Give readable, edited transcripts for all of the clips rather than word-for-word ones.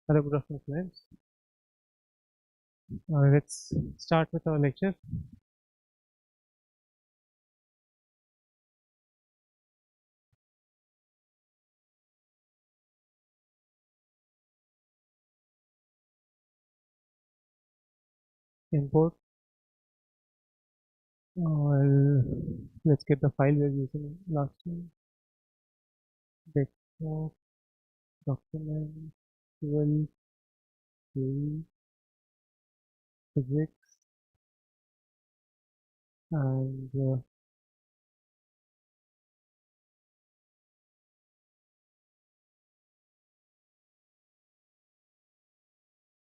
Hello, good afternoon, students. Let's start with our lecture. Import. Let's get the file we're using last time. Desktop document 12 physics and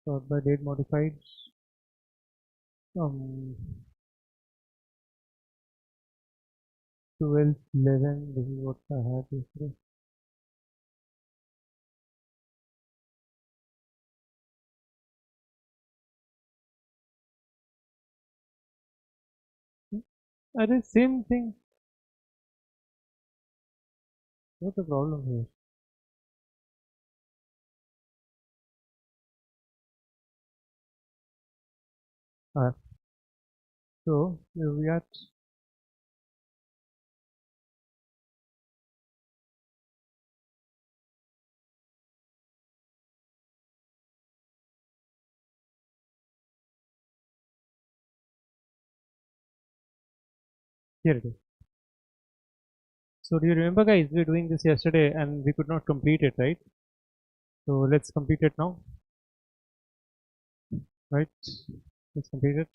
sort by date modified. Um, 12:11. This is what I had yesterday. I did same thing. What's the problem here? Uh, so here we are. Here it is. So do you remember, guys? We were doing this yesterday and we could not complete it, right? So let's complete it now, right? Let's complete it.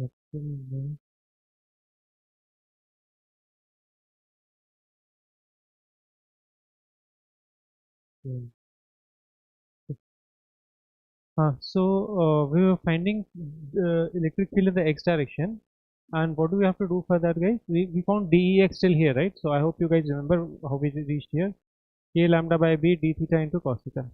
Actually, no. We were finding the electric field in the x direction, and what do we have to do for that, guys? We found DEX still here, right? So I hope you guys remember how we reached here. K lambda by b d theta into cos theta.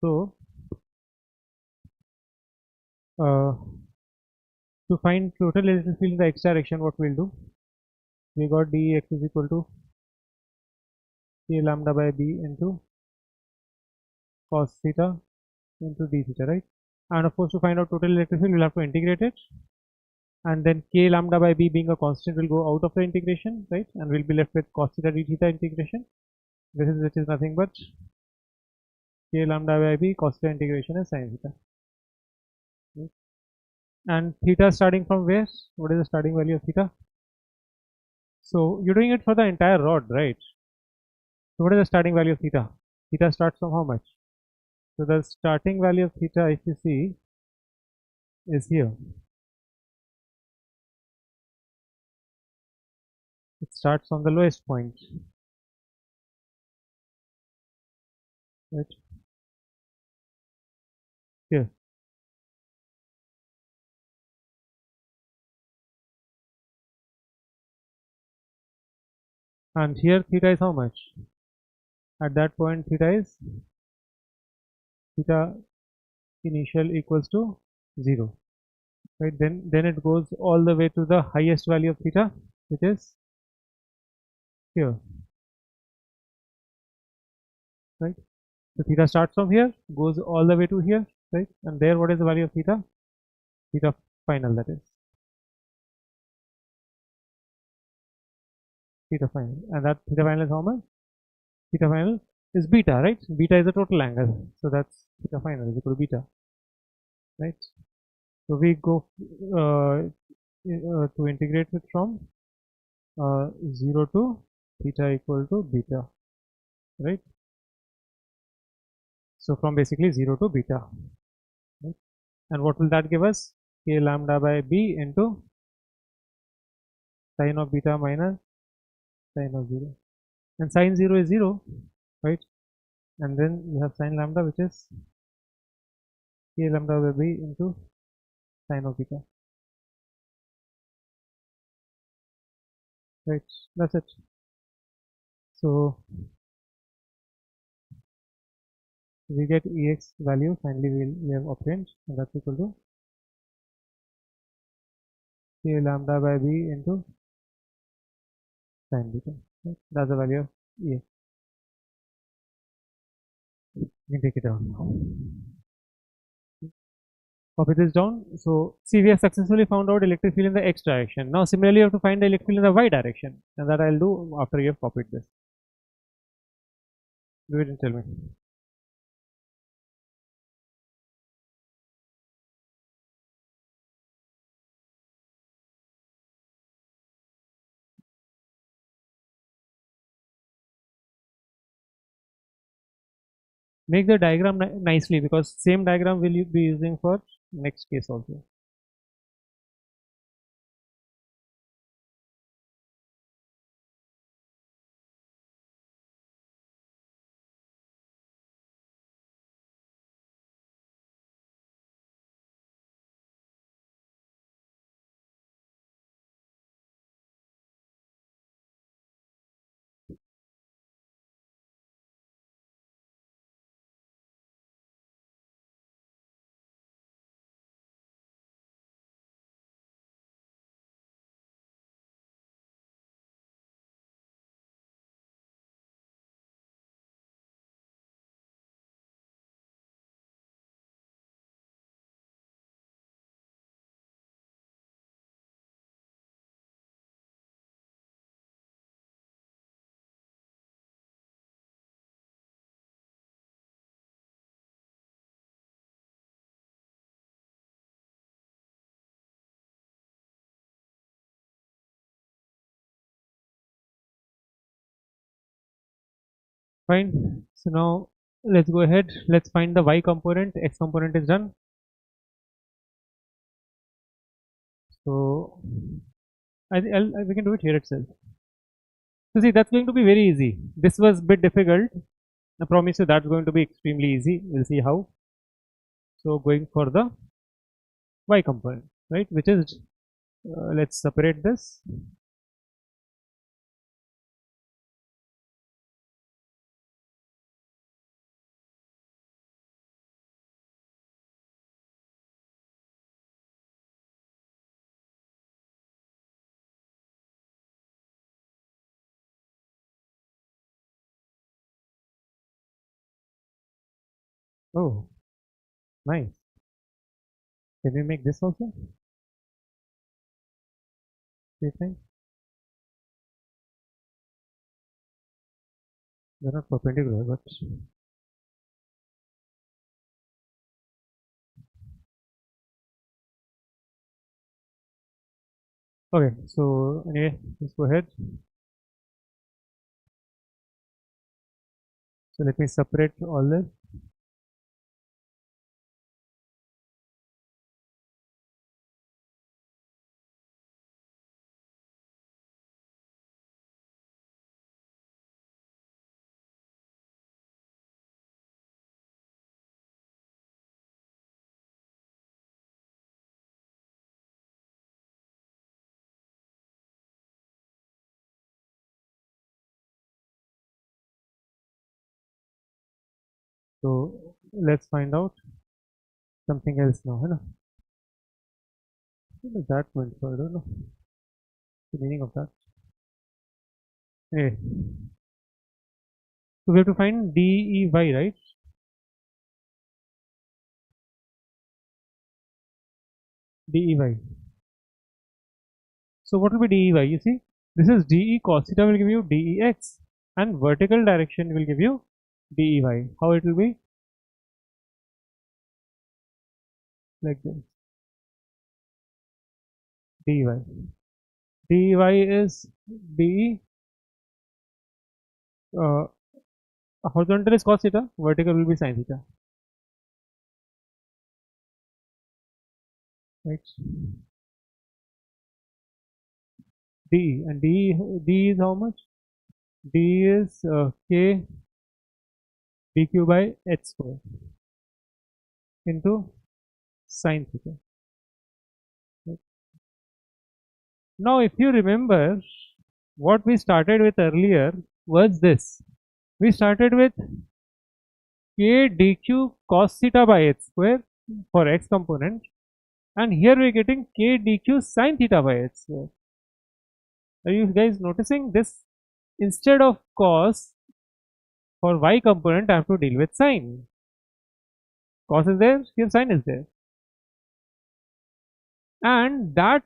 So uh, to find total electric field in the x direction, what we'll do? We got DEX is equal to K lambda by b into cos theta into d theta, right? And of course, to find out total electric field, we'll have to integrate it, and then K lambda by b being a constant will go out of the integration, right? And we'll be left with cos theta d theta integration. This is which is nothing but K lambda by b cos theta integration is sin theta. Right? And theta starting from where? What is the starting value of theta? So you're doing it for the entire rod, right? So what is the starting value of theta? Theta starts from how much? So the starting value of theta, if you see, is here. It starts from the lowest point, right? Here. And here theta is how much? At that point theta is theta initial equals to 0, right? Then it goes all the way to the highest value of theta, which is here, right? So theta starts from here, goes all the way to here, right? And there, what is the value of theta? Theta final, that is theta final. And that theta final is how much? Theta final is beta, right? Beta is the total angle, so that's theta final is equal to beta, right? So we go to integrate it from 0 to theta equal to beta, right? So from basically 0 to beta, right? And what will that give us? K lambda by b into sine of beta minus sine of 0. And sine 0 is 0, right? And then you have sine lambda, which is K lambda by b into sine of beta, right? That's it. So we get Ex value finally we have obtained, and that's equal to K lambda by b into sine beta, right? That's the value of Ex. We can take it down now. Copy this down. So see, we have successfully found out electric field in the x direction. Now similarly you have to find the electric field in the y direction, and that I'll do after you have copied this. Do it and tell me. Make the diagram nicely, because same diagram will you be using for next case also. Fine. So now let's go ahead. Let's find the y component. X component is done. So we can do it here itself. So see, that's going to be very easy. This was a bit difficult. I promise you that's going to be extremely easy. We'll see how. So going for the y component, right? Which is let's separate this. Oh, nice. Can we make this also? Do you think? They're not perpendicular, but okay. So anyway, let's go ahead. So let me separate all this. So let's find out something else now. Hai na? What is that meant for? I don't know the meaning of that. Anyway, so we have to find DEY, right? DEY. So what will be DEY? You see, this is DE cos theta will give you DEX, and vertical direction will give you DEY. How it will be? Like this. dy. dy is d, uh, horizontal is cos theta, vertical will be sin theta, right? d, and d is how much? D is k dq by h square into sin theta. Right? Now, if you remember, what we started with earlier was this. We started with k dq cos theta by h square for x component, and here we are getting k dq sin theta by h square. Are you guys noticing this? Instead of cos for y component, I have to deal with sine. Cos is there, here sine is there, and that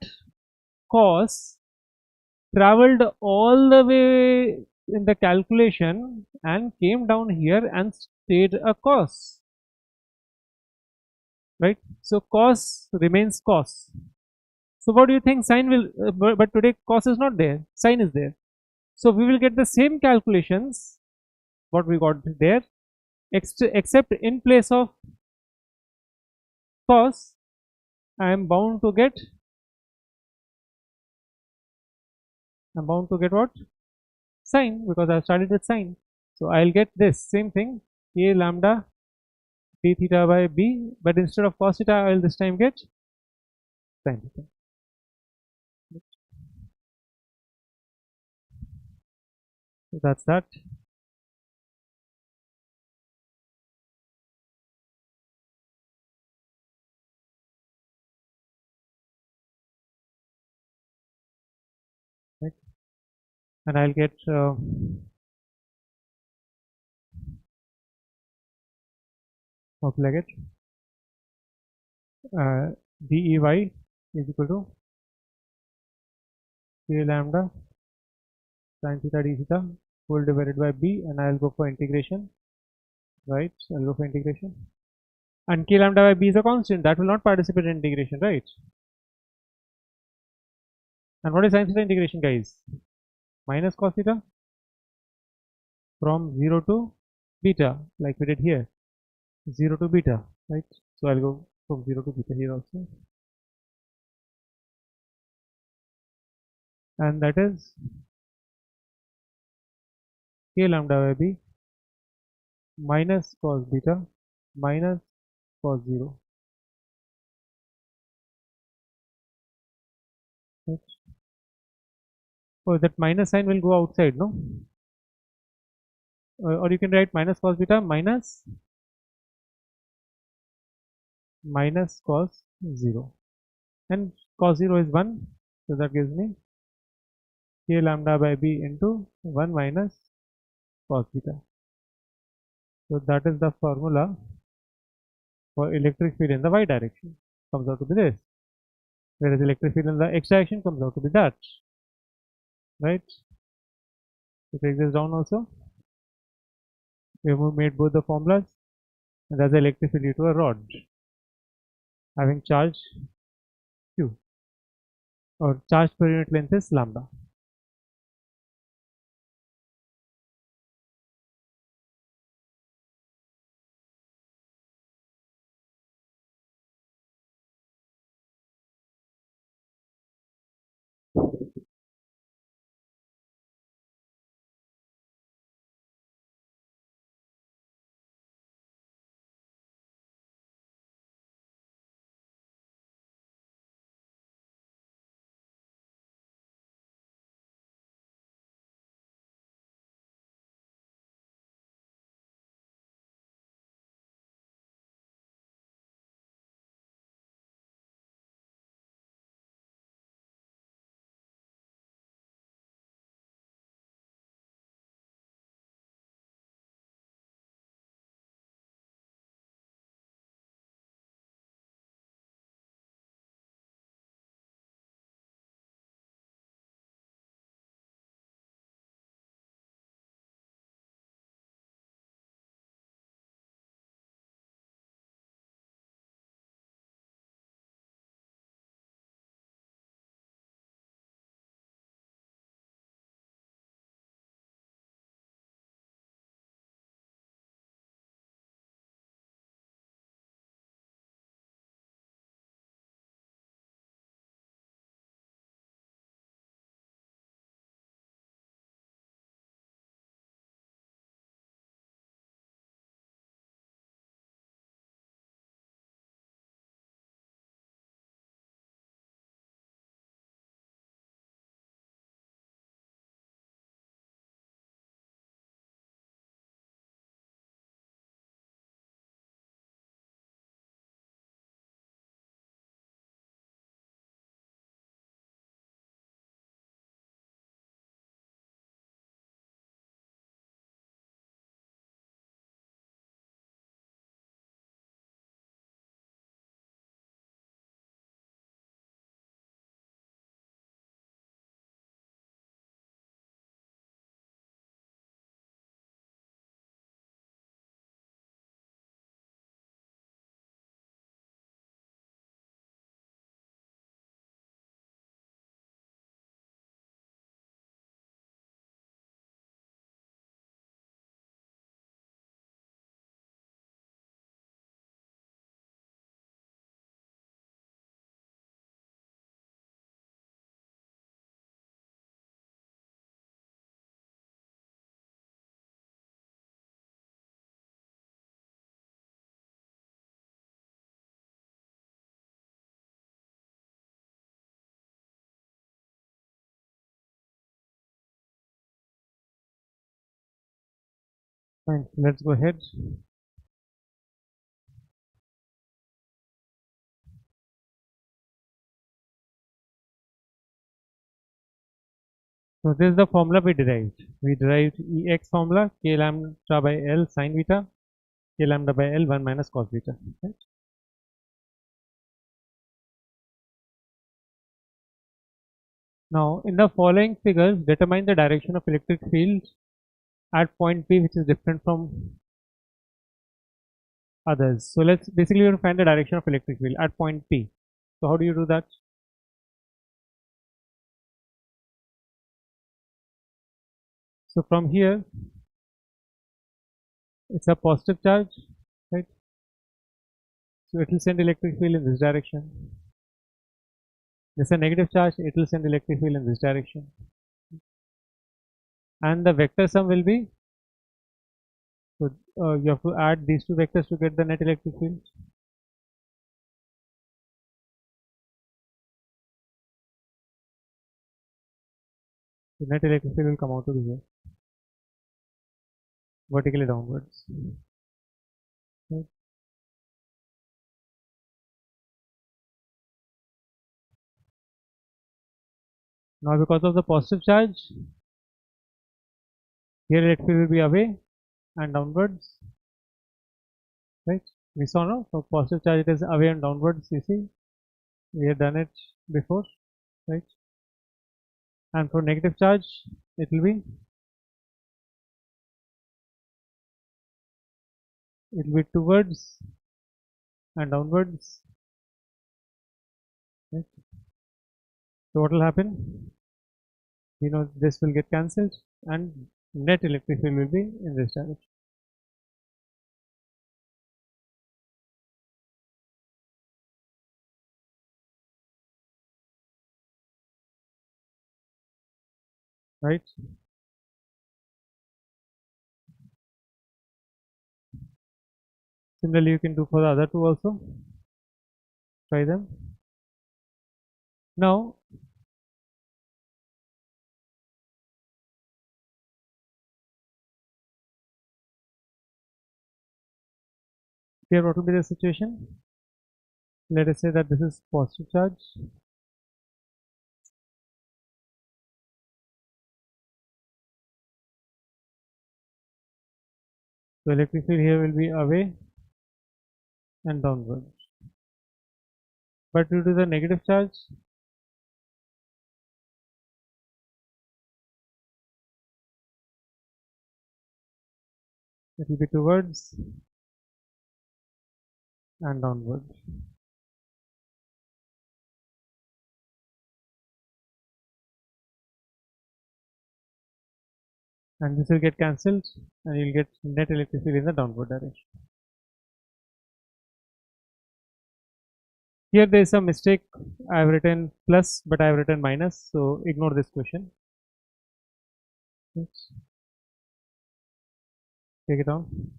cos traveled all the way in the calculation and came down here and stayed a cos, right? So cos remains cos. So what do you think sine will, but today cos is not there, sine is there. So we will get the same calculations what we got there, except in place of cos I am bound to get, what? Sine, because I started with sine. So I'll get this same thing, k lambda d theta by b, but instead of cos theta I will this time get sin theta. So that's that. Right? And I'll get how to like it, dey is equal to k lambda sin theta d theta whole divided by b, and I'll go for integration, right? I'll go for integration, and k lambda by b is a constant that will not participate in integration, right? And what is sin theta integration, guys? Minus cos theta from 0 to beta, like we did here, 0 to beta, right? So I'll go from 0 to beta here also, and that is k lambda by b minus cos beta minus cos 0, right? Oh, that minus sign will go outside, no? Or you can write minus cos beta minus cos 0, and cos 0 is 1, so that gives me k lambda by b into 1 minus cos beta. So that is the formula for electric field in the y direction, comes out to be this, whereas electric field in the x direction comes out to be that, right? So take this down also. We have made both the formulas, and that's the electric field due to a rod having charge q, or charge per unit length is lambda. Fine, let's go ahead. So this is the formula we derived. We derived Ex formula k lambda by L sine beta, k lambda by L 1 minus cos beta. Right? Now in the following figures, determine the direction of electric field at point P which is different from others. So let's basically we will find the direction of electric field at point P. So how do you do that? So from here, it's a positive charge, right? So it will send electric field in this direction. There's a negative charge, it will send electric field in this direction. And the vector sum will be, so you have to add these two vectors to get the net electric field. The net electric field will come out to be here, vertically downwards. Right? Now because of the positive charge, here electric field will be away and downwards. Right? We saw now, for positive charge it is away and downwards, you see. We have done it before, right? And for negative charge, it will be towards and downwards. Right? So what will happen? This will get cancelled and net electric field will be in this direction. Right? Similarly, you can do for the other two also. Try them. Now, here what will be the situation? Let us say that this is positive charge. So electric field here will be away and downward. But due to the negative charge, it will be towards and downward. And this will get cancelled and you'll get net electric field in the downward direction. Here there is a mistake. I have written plus, but I have written minus. So ignore this question. Oops. Take it down.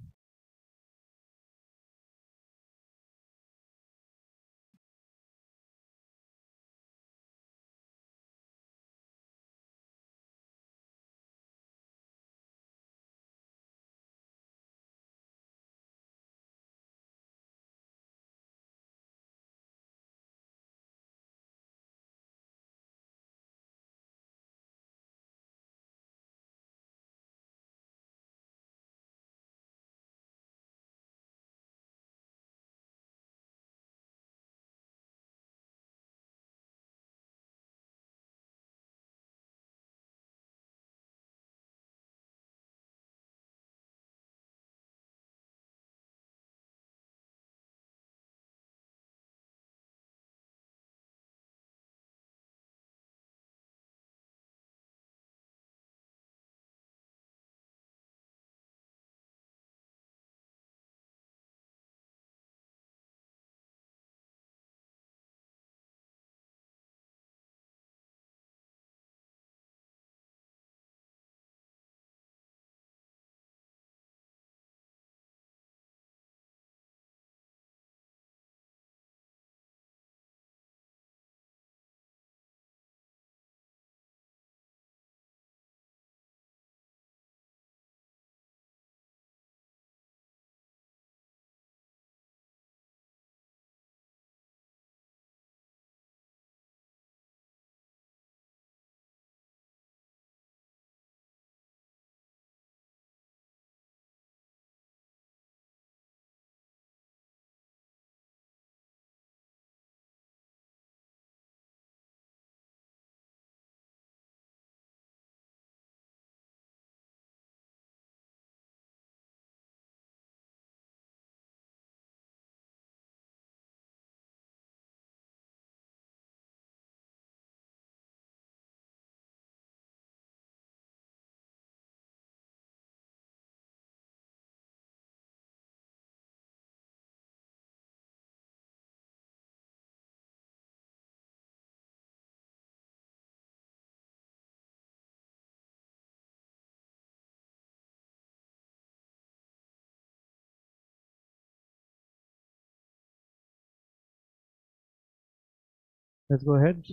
Let's go ahead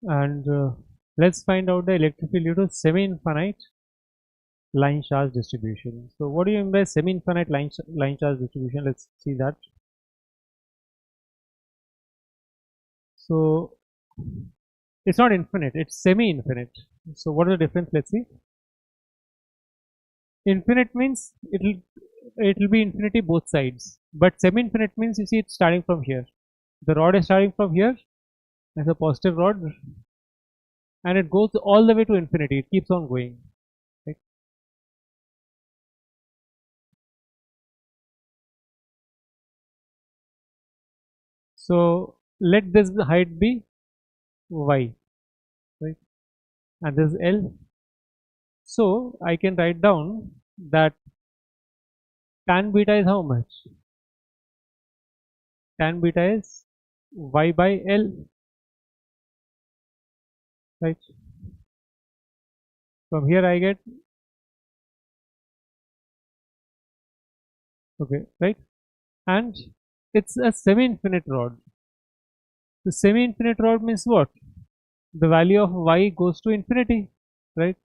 and let's find out the electric field due to semi-infinite line charge distribution. So what do you mean by semi-infinite line charge distribution? Let's see that. So it's not infinite, it's semi-infinite. So what is the difference? Let's see. Infinite means it'll be infinity both sides, but semi-infinite means, you see, it's starting from here. The rod is starting from here as a positive rod, and it goes all the way to infinity. It keeps on going. Right? So let this height be y, right? And this is L. So I can write down that tan beta is how much? Tan beta is y by L, right? From here I get, okay, right? And it's a semi-infinite rod. The semi-infinite rod means what? The value of y goes to infinity, right?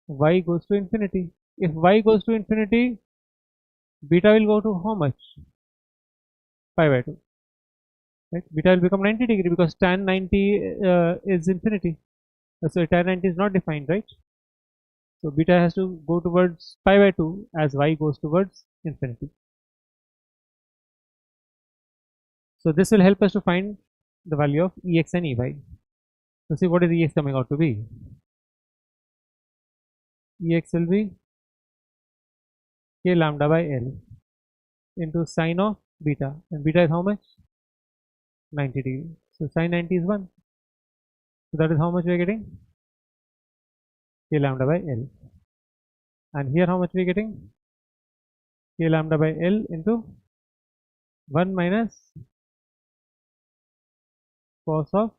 Y goes to infinity. If y goes to infinity, beta will go to how much? Pi by 2. Right? Beta will become 90 degree because tan 90 is infinity. So tan 90 is not defined, right? So beta has to go towards pi by 2 as y goes towards infinity. So this will help us to find the value of Ex and Ey. So see, what is Ex coming out to be? Ex will be k lambda by L into sine of beta, and beta is how much? 90 degree. So sine 90 is 1. So that is how much we are getting? K lambda by L. And here how much we are getting? K lambda by L into 1 minus cos of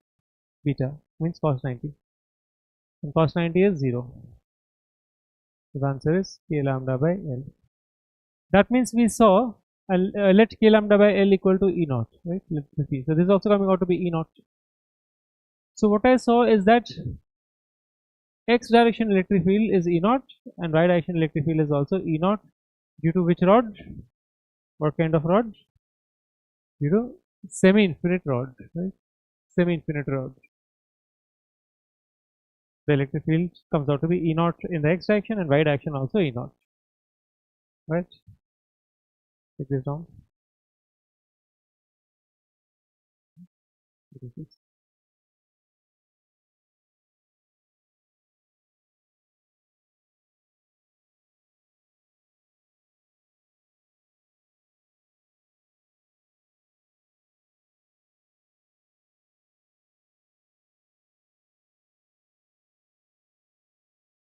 beta, means cos 90. And cos 90 is 0. So the answer is k lambda by L. That means we saw, let k lambda by L equal to E naught, right? Let's see. So this is also coming out to be E naught. So what I saw is that x direction electric field is E naught and y direction electric field is also E naught due to which rod? What kind of rod? Due to semi-infinite rod, right? Semi-infinite rod. The electric field comes out to be E naught in the x direction and y direction also E naught, right? Take this down.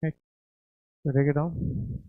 Okay, so take it down.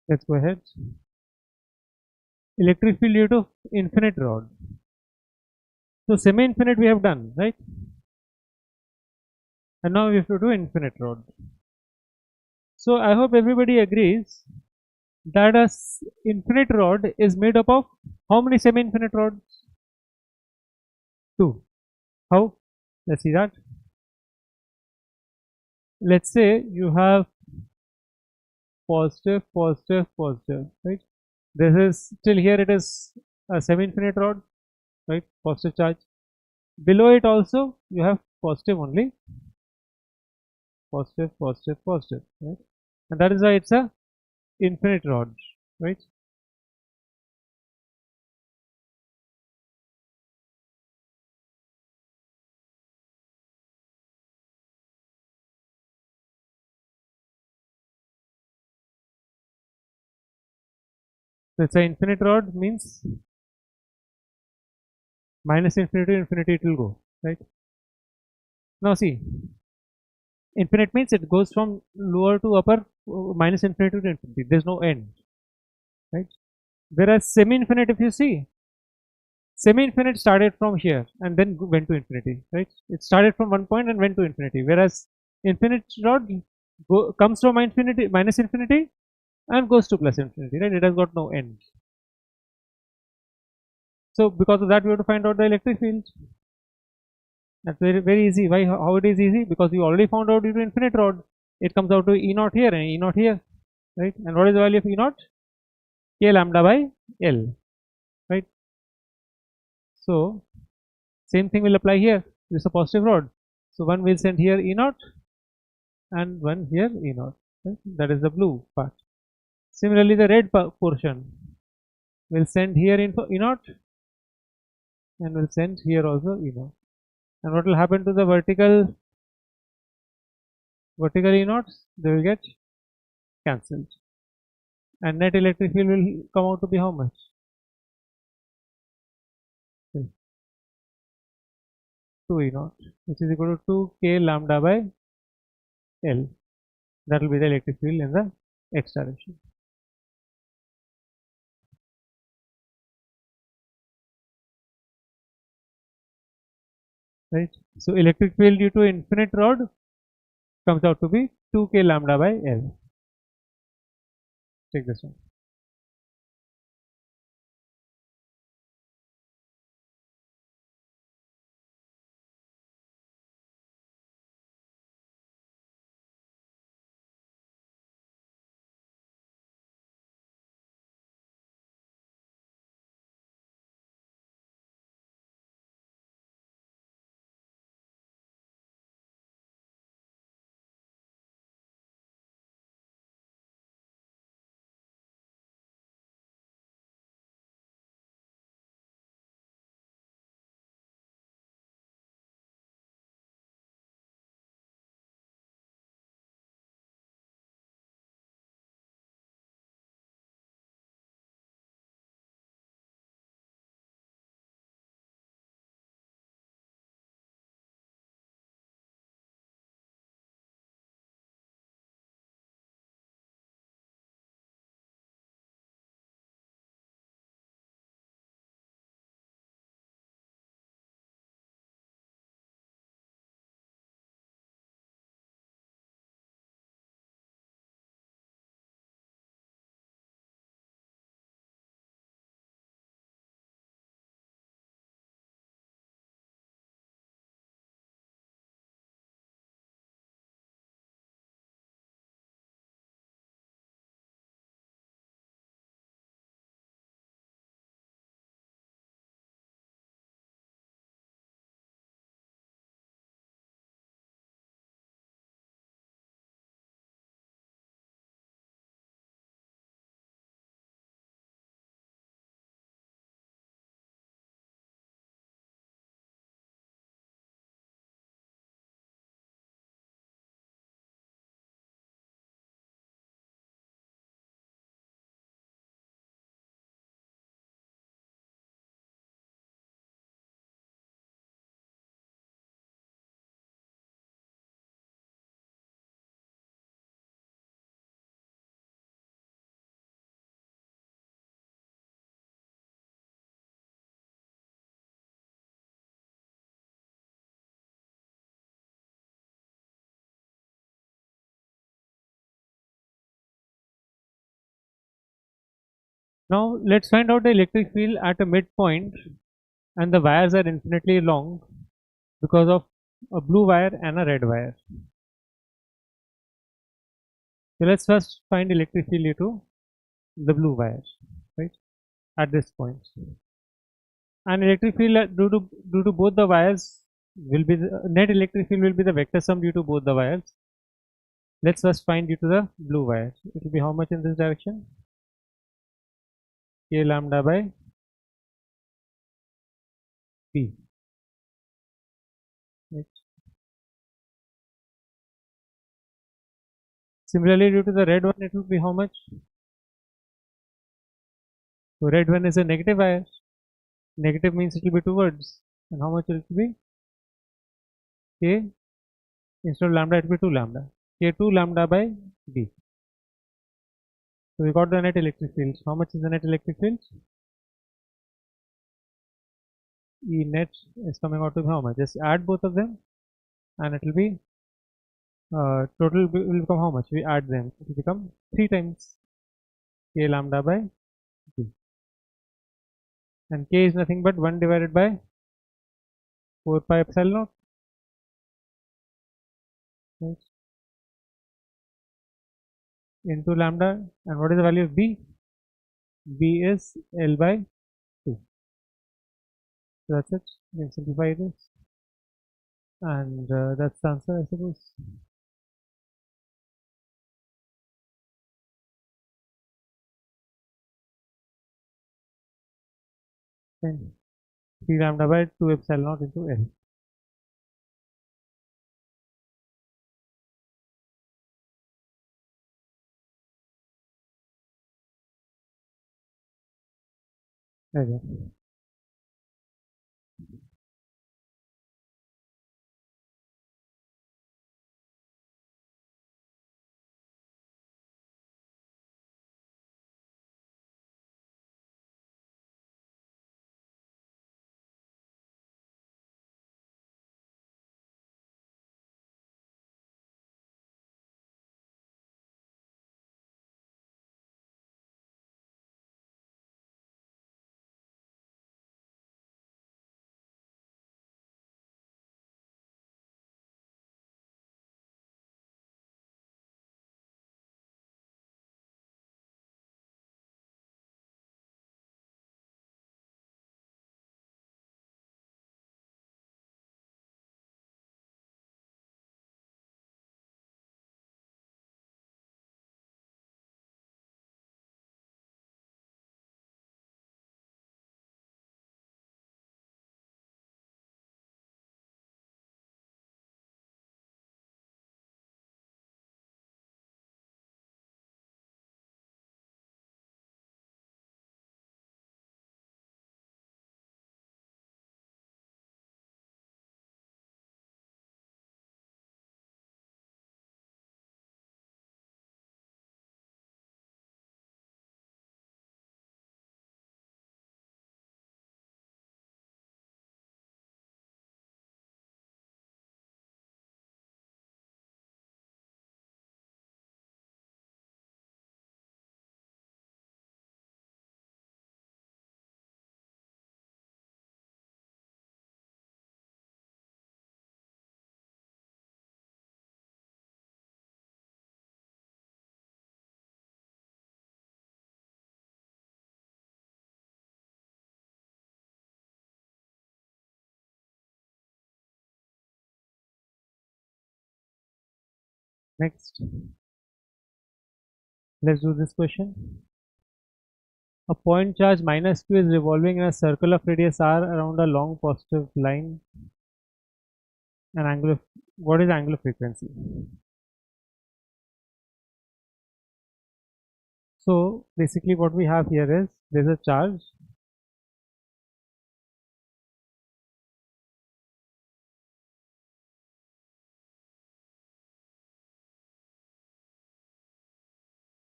Let's go ahead. Electric field due to infinite rod. So semi-infinite we have done, right? And now we have to do infinite rod. So I hope everybody agrees that a infinite rod is made up of how many semi-infinite rods? Two. How? Let's see that. Let's say you have positive, positive, positive, right? This is till here it is a semi-infinite rod, right? Positive charge. Below it also you have positive only, positive, positive, positive, right? And that is why it's a infinite rod, right? So it's an infinite rod means minus infinity to infinity it will go, right? Now see, infinite means it goes from lower to upper, minus infinity to infinity. There's no end, right? Whereas semi-infinite, if you see, semi-infinite started from here and then went to infinity, right? It started from one point and went to infinity. Whereas infinite rod comes from infinity, minus infinity, and goes to plus infinity, right? It has got no end. So because of that, we have to find out the electric field. That's very easy. Why? How it is easy? Because we already found out due to infinite rod. It comes out to E naught here and E naught here, right? And what is the value of E naught? K lambda by L, right? So same thing will apply here. This is a positive rod. So one will send here E naught and one here E naught. Right? That is the blue part. Similarly, the red portion will send here info E naught and will send here also E naught. And what will happen to the vertical E naughts? They will get cancelled. And net electric field will come out to be how much? 2 E naught, which is equal to 2 K lambda by L. That will be the electric field in the x direction. Right? So electric field due to infinite rod comes out to be 2K lambda by L. Take this one. Now let's find out the electric field at a midpoint, and the wires are infinitely long because of a blue wire and a red wire. So let's first find electric field due to the blue wire, right, at this point. And electric field due to both the wires will be the net electric field will be the vector sum due to both the wires. Let's first find due to the blue wire. It will be how much in this direction? K lambda by P. Right. Similarly, due to the red one, it will be how much? So red one is a negative wire. Negative means it will be towards. And how much will it be? K, instead of lambda, it will be 2 lambda. K2 lambda by B. So we got the net electric field. How much is the net electric field? E net is coming out to be how much? Just add both of them and it will be total will become how much? We add them. It will become 3 times K lambda by B. And K is nothing but 1 divided by 4 pi epsilon naught. Right? Into lambda. And what is the value of B? B is L by 2. So that's it. We can simplify this. And that's the answer, I suppose. Then 3 lambda by 2 epsilon naught into L. There you go. Next, let's do this question. A point charge minus q is revolving in a circle of radius r around a long positive line. An angular, what is angular frequency? So basically what we have here is there's a charge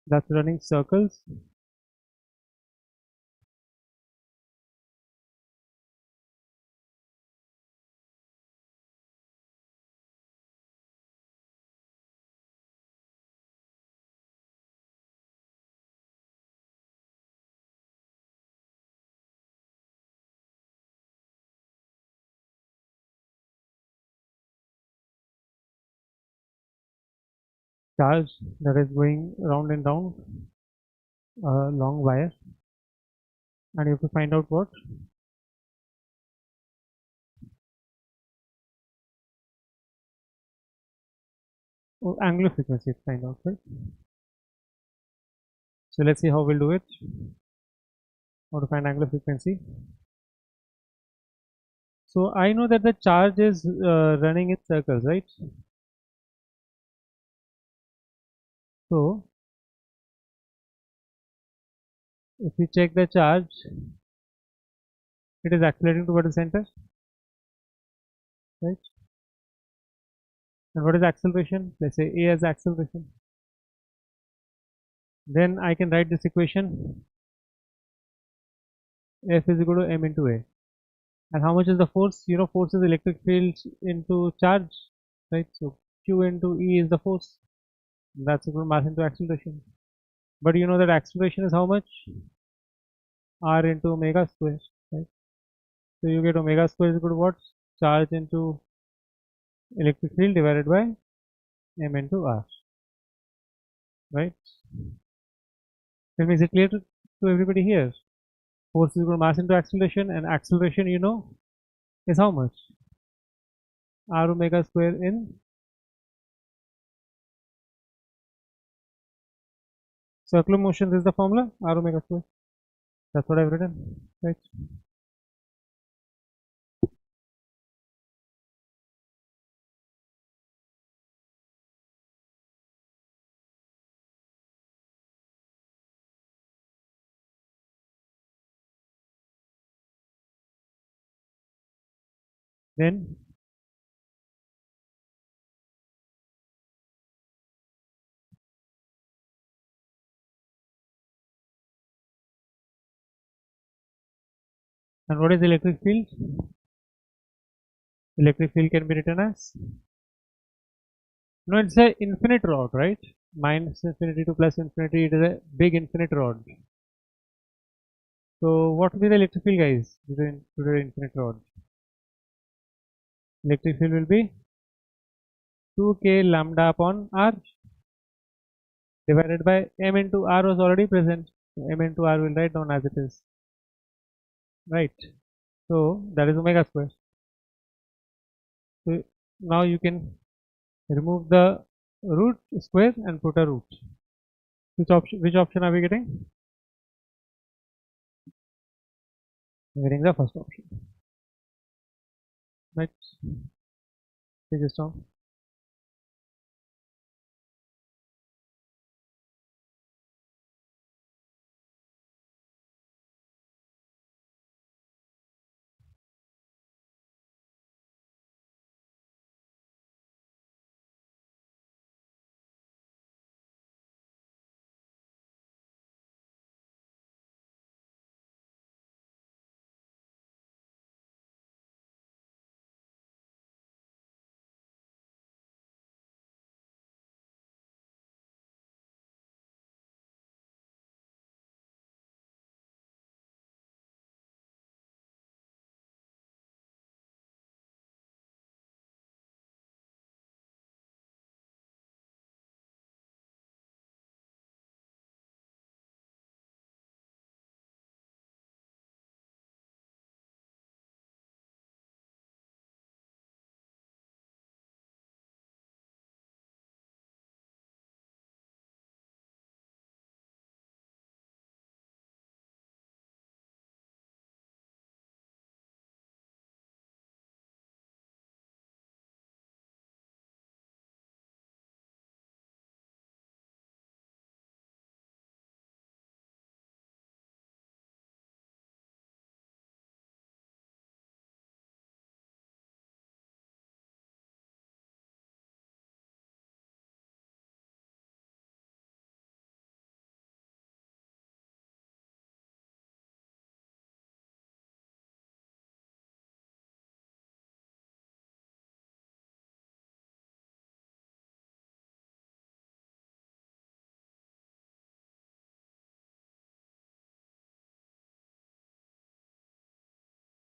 that's running circles charge that is going round and round a long wire, and you have to find out what angular frequency to find out, right? So let's see how we'll do it. How to find angular frequency. So I know that the charge is running in circles, right? So if we check the charge, it is accelerating toward the center, right? And what is acceleration? Let's say A as acceleration. Then I can write this equation: F is equal to m into A. And how much is the force? You know, force is electric field into charge, right? So Q into E is the force. That's equal to mass into acceleration. But you know that acceleration is how much? R into omega square, right? So you get omega square is equal to what? Charge into electric field divided by m into r, right? That means it clear to everybody here. Force is equal to mass into acceleration, and acceleration, you know, is how much? R omega square in circular motion is the formula, R omega square. That's what I've written, right? Then and what is electric field? Electric field can be written as, no, it's a infinite rod, right? Minus infinity to plus infinity, it is a big infinite rod. So what will be the electric field, guys, to the infinite rod? Electric field will be 2k lambda upon r divided by m into r was already present. So m into r will write down as it is, right? So that is omega square. So now you can remove the root square and put a root. Which option are we getting? We're getting the first option, right? Take this down.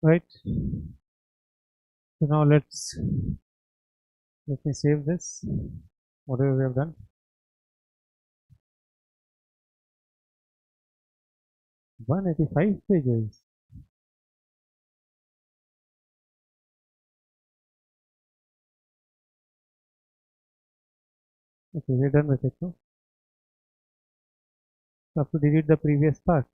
Right. So now let me save this, whatever we have done. 185 pages. Okay, we're done with it, no? So I have to delete the previous part.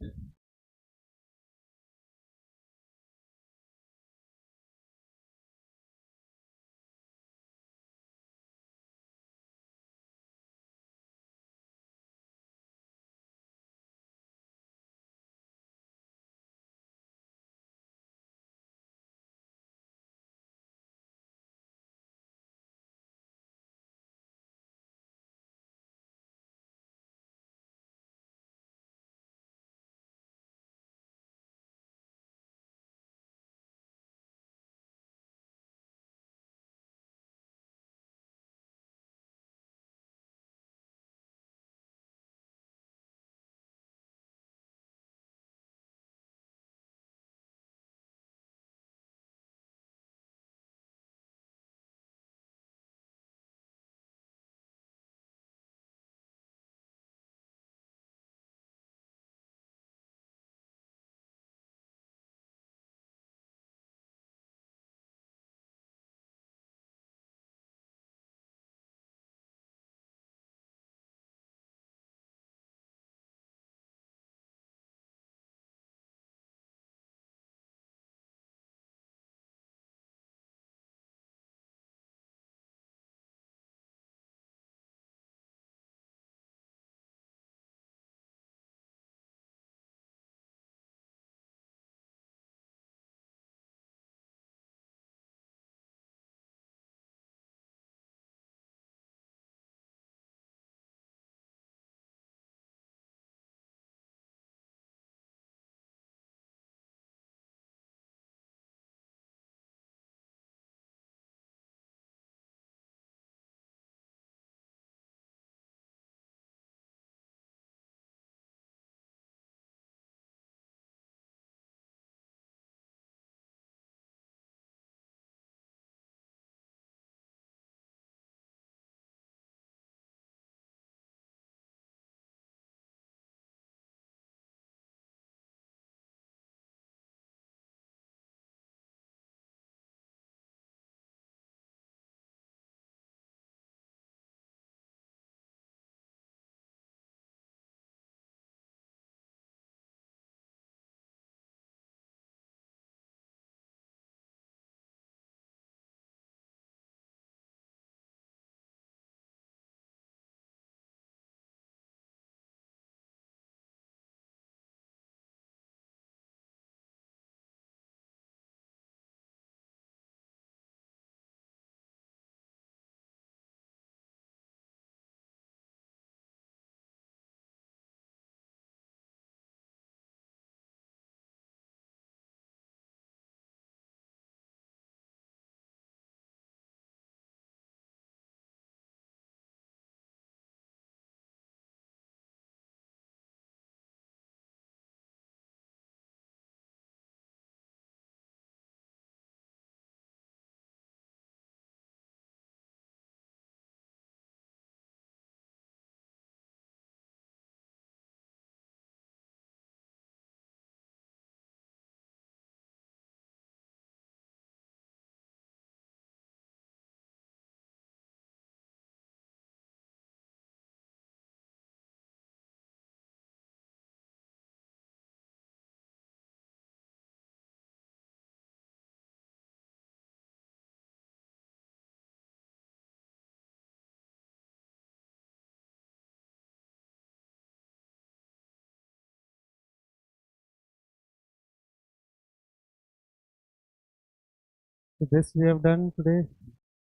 So this we have done today.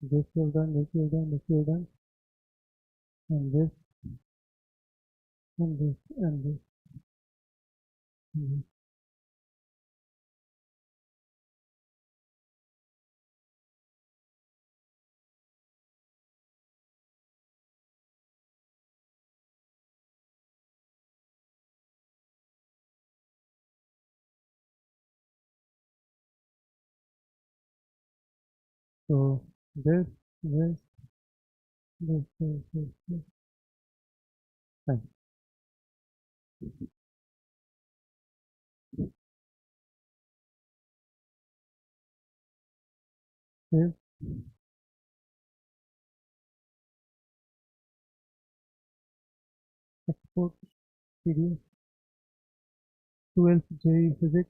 This we have done, this we have done, this we have done, and this, and this, and this, and this. So this, this. Fine. is export PDF 12 JE physics